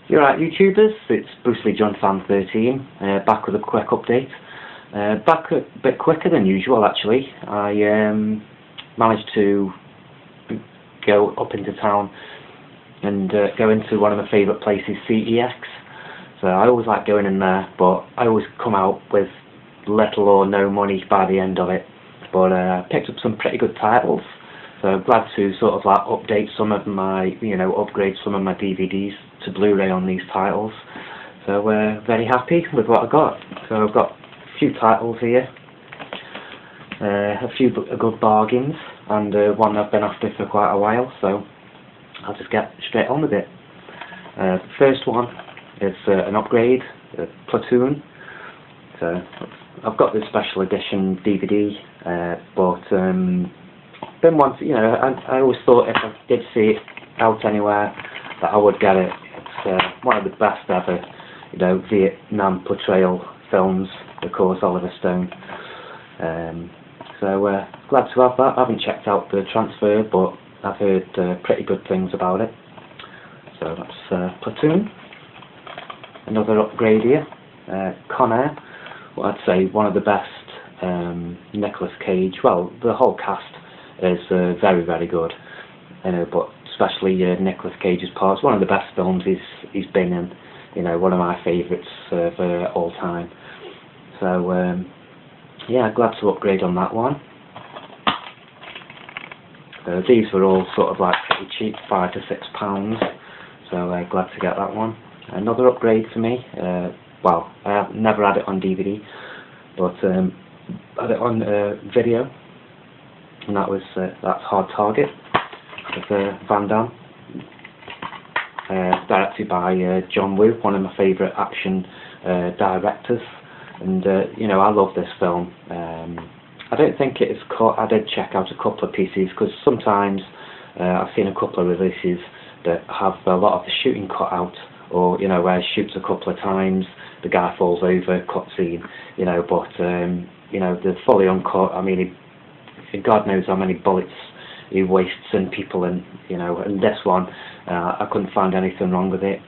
You're right, YouTubers, it's Bruce Lee John Fan 13, back with a quick update. Back a bit quicker than usual actually. I managed to go up into town and go into one of my favourite places, CEX. So I always like going in there, but I always come out with little or no money by the end of it. But I picked up some pretty good titles. So I'm glad to sort of like update some of my, upgrade some of my DVDs to Blu-ray on these titles. So we're very happy with what I got. So I've got a few titles here, a few good bargains, and one I've been after for quite a while. So I'll just get straight on with it. The first one is an upgrade, Platoon. So I've got the special edition DVD, but been once, I always thought if I did see it out anywhere that I would get it. It's one of the best ever, Vietnam portrayal films, of course, Oliver Stone. So glad to have that. I haven't checked out the transfer, but I've heard pretty good things about it. So that's Platoon. Another upgrade here, Con Air. Well, I'd say one of the best Nicolas Cage. Well, the whole cast is very, very good, but especially Nicolas Cage's part. It's one of the best films he's been in, one of my favourites of all time. So yeah, glad to upgrade on that one. These were all sort of like pretty cheap, £5 to £6, so glad to get that one. Another upgrade for me, well, I have never had it on DVD, but had it on video, and that's Hard Target with Van Damme, directed by John Woo, one of my favourite action directors, and I love this film. I don't think it is cut. I did check out a couple of pieces, because sometimes I've seen a couple of releases that have a lot of the shooting cut out, or where he shoots a couple of times, the guy falls over, cut scene, but the fully uncut, I mean, God knows how many bullets he wastes in people, and and this one, I couldn't find anything wrong with it.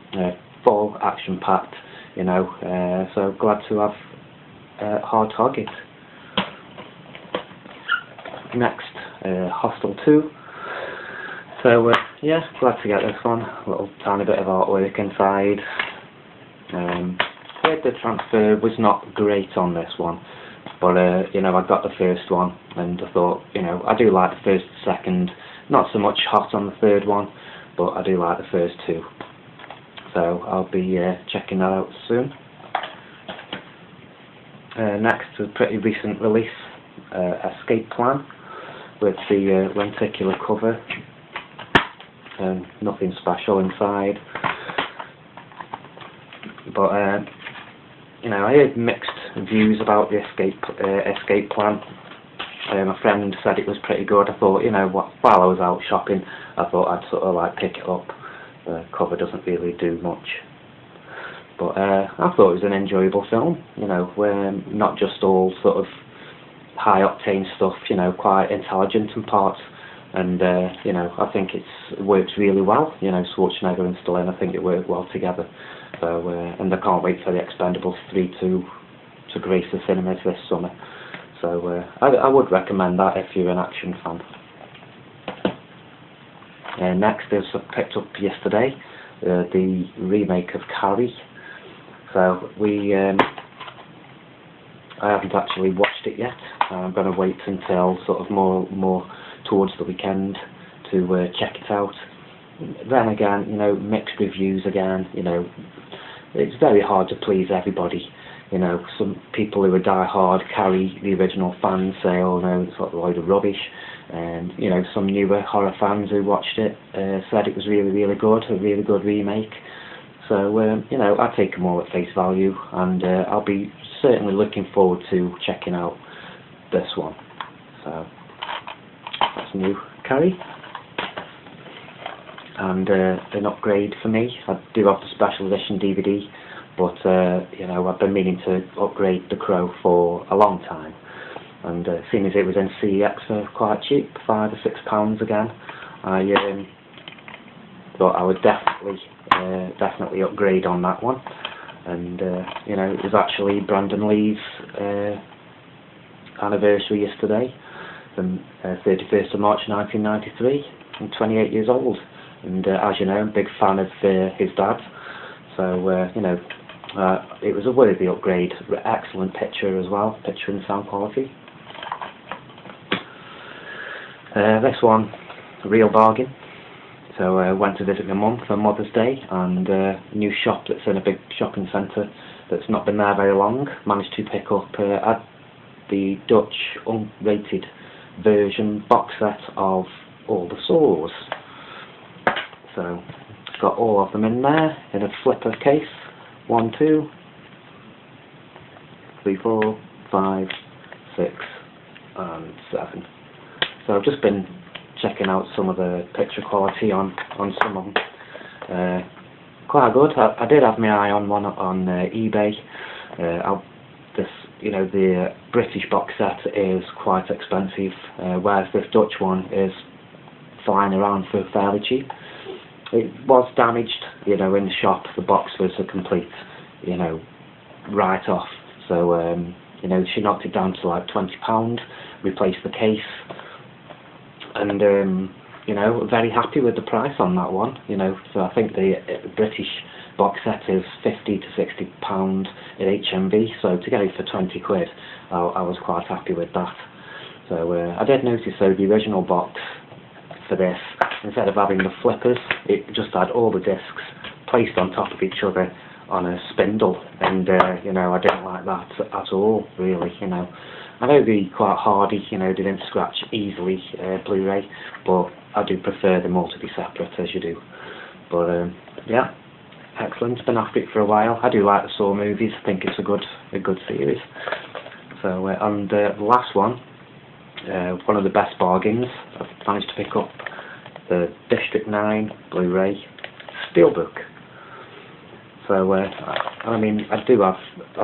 Full action packed, so glad to have Hard Target. Next, Hostel 2. So yeah, glad to get this one. A little tiny bit of artwork inside. The transfer was not great on this one, but I got the first one, and I thought, I do like the first, second, not so much hot on the third one, but I do like the first two. So I'll be checking that out soon. Next, a pretty recent release, Escape Plan, with the lenticular cover. Nothing special inside, but I heard mixed views about the Escape Plan. My friend said it was pretty good. I thought, while I was out shopping, I thought I'd sort of like pick it up. The cover doesn't really do much, but I thought it was an enjoyable film. Where not just all sort of high octane stuff. Quite intelligent in parts. And I think it works really well. Schwarzenegger and Stallone, I think it worked well together. So and I can't wait for the Expendables 3 to grace the cinemas this summer. So I would recommend that if you're an action fan. Next is I picked up yesterday the remake of Carrie. So I haven't actually watched it yet. I'm going to wait until sort of more towards the weekend to check it out. Then again, mixed reviews again. It's very hard to please everybody. Some people who are die-hard Carrie, the original fans, say, oh no, it's like a load of rubbish. And some newer horror fans who watched it said it was really, really good, a really good remake. So I take them all at face value, and I'll be certainly looking forward to checking out this one. So that's new Carrie. And an upgrade for me. I do have the special edition DVD, but I've been meaning to upgrade The Crow for a long time. And seeing as it was in CEX for quite cheap, £5 or £6 again, I but I would definitely upgrade on that one. And you know, it was actually Brandon Lee's anniversary yesterday, from 31st of March 1993. I'm 28 years old, and as you know, I'm a big fan of his dad. So you know, it was a worthy upgrade. Excellent picture as well, picture and sound quality. This one, a real bargain. So I went to visit my mum for Mother's Day, and a new shop that's in a big shopping centre that's not been there very long managed to pick up the Dutch unrated version box set of all the Saws. So got all of them in there in a flipper case. 1, 2, 3, 4, 5, 6, and 7. So I've just been checking out some of the picture quality on some of them. Quite good. I did have my eye on one on eBay. You know, the British box set is quite expensive, whereas this Dutch one is flying around for fairly cheap. It was damaged, you know, in the shop. The box was a complete, you know, write-off. So, you know, she knocked it down to like £20, replaced the case, and you know, very happy with the price on that one. You know, so I think the British box set is £50 to £60 at HMV. So to get it for 20 quid, I was quite happy with that. So I did notice though the original box for this, instead of having the flippers, it just had all the discs placed on top of each other on a spindle, and you know, I didn't like that at all, really. You know, I know they're quite hardy, you know, they didn't scratch easily, Blu-ray, but I do prefer them all to be separate, as you do. But yeah, excellent. Been after it for a while. I do like the Saw movies. I think it's a good series. So and the last one, one of the best bargains. I've managed to pick up the District 9 Blu-ray Steelbook. So I mean, I've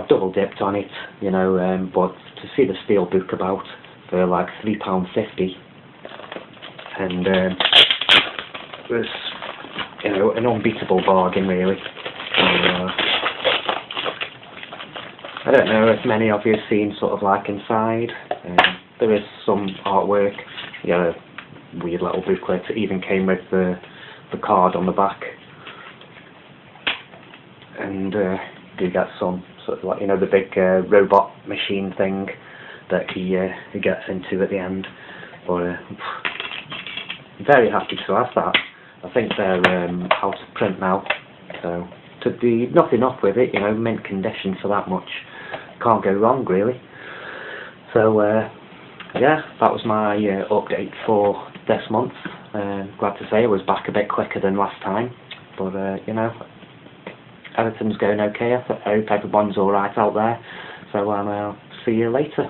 double dipped on it, you know, but to see the Steelbook about for like £3.50, and it was, you know, an unbeatable bargain, really. I don't know if many of you have seen sort of like inside. There is some artwork, you know, weird little booklet. It even came with the card on the back. And you get some sort of like, you know, the big robot machine thing that he gets into at the end. But I'm very happy to have that. I think they're out of print now, so to be nothing up with it, you know, mint condition for that much, can't go wrong, really. So yeah, that was my update for this month. Glad to say I was back a bit quicker than last time, but you know, everything's going okay. I hope everyone's alright out there, so I'll see you later.